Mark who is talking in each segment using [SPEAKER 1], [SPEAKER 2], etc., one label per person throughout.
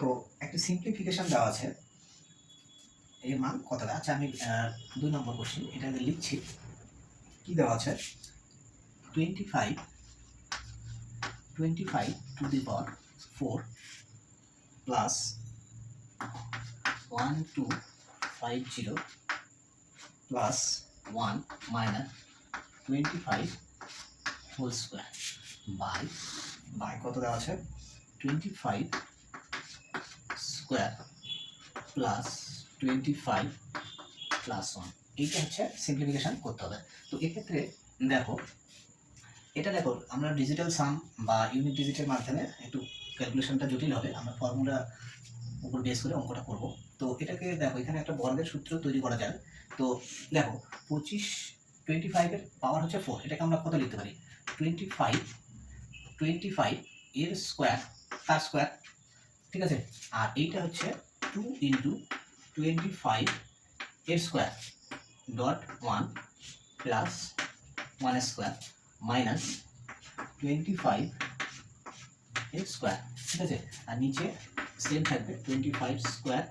[SPEAKER 1] তো একটা সিম্পলিফিকেশন দেওয়া আছে, এর মান কত? আচ্ছা আমি 2 নম্বর কোশ্চেন এটা লিখছি। কি দেওয়া আছে? 25 to the power 4 plus 1250 plus 1 minus 25 whole square by কত দেওয়া আছে? 25 স্কোয়ার প্লাস 25 প্লাস 1। এইটা হচ্ছে সিম্পলিফিকেশন করতে হবে। তো এক্ষেত্রে দেখো, এটা দেখো আমরা ডিজিটাল সাম বা ইউনিট ডিজিটের মাধ্যমে একটু ক্যালকুলেশনটা জটিল হবে, আমরা ফর্মুলা উপর বেস করে অঙ্কটা করব। তো এটাকে দেখো, এখানে একটা বর্গের সূত্র তৈরি করা যায়। তো দেখো 25 এর পাওয়ার হচ্ছে 4, এটাকে আমরা কত লিখতে পারি? 25 এর স্কোয়ার, তার স্কোয়ার, ঠিক আছে। আর এইটা হচ্ছে 2 ইন্টু 25 এর square dot 1 plus 1 square minus 25 এর স্কোয়ার, ঠিক আছে। আর নিচে সেম থাকবে 25 স্কোয়ার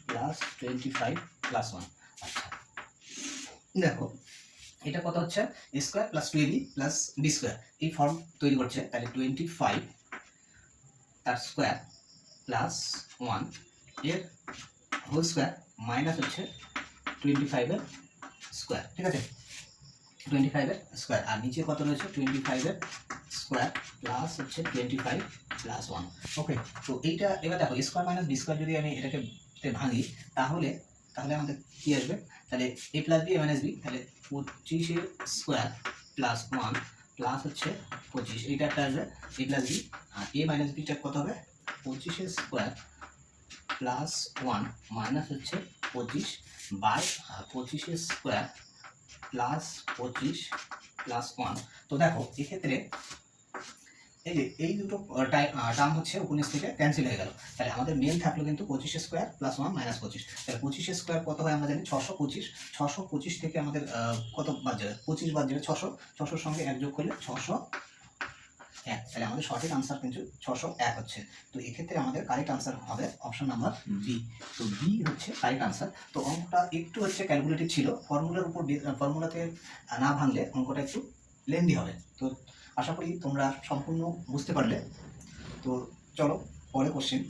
[SPEAKER 1] প্লাস 25 প্লাস 1। আচ্ছা দেখো, এটা কত হচ্ছে? A square plus 2ab plus b square, এই ফর্ম তৈরি করছে। তাহলে 25 তার স্কোয়ার প্লাস 1 এর হোল স্কোয়ার মাইনাস হচ্ছে 25 এর স্কোয়ার, ঠিক আছে। 25 এর স্কোয়ার, আর নিচে কত রয়েছে? 25 এর স্কোয়ার প্লাস হচ্ছে 25 প্লাস 1। ওকে, তো এইটা এবার দেখো, স্কোয়ার মাইনাস বি স্কোয়ার যদি আমি এটাকে ভাঙি, তাহলে আমাদের কি আসবে? তাহলে এ plus B A minus B, তাহলে 25 এর স্কোয়ার প্লাস 1 প্লাস হচ্ছে 25, এইটা একটা আসবে এ প্লাস বি। আর এ মাইনাস বিটা কত হবে? 25 এর স্কোয়ার প্লাস 1 মাইনাস হচ্ছে 25 বাই 25 এর স্কোয়ার প্লাস 25 প্লাস 1। তো দেখো এক্ষেত্রে এই যে এই দুটো টার্ম হচ্ছে 19 থেকে ক্যান্সেল হয়ে গেল। তাহলে আমাদের মেন থাকলো কিন্তু 25 স্কোয়ার প্লাস 1 মাইনাস 25। তাহলে 25 স্কোয়ার কত হয় আমরা জানি? 625। 625 থেকে আমাদের কত বাদ যাবে? 25 বাদ যাবে 600। 600 সঙ্গে 1 যোগ করলে 601। তাহলে আমাদের সঠিক আনসার কিন্তু 601 হচ্ছে। তো এক্ষেত্রে আমাদের কারেক্ট আনসার হবে অপশন নাম্বার বি। তো বি হচ্ছে কারেক্ট আনসার। তো অঙ্কটা একটু হচ্ছে ক্যালকুলেটিভ ছিল, ফর্মুলার উপর ফর্মুলাতে না ভাঙলে অঙ্কটা একটু লেন্দি হবে। তো আশা করি তোমরা সম্পূর্ণ বুঝতে পারলে। তো চলো পরে কোশ্চেন।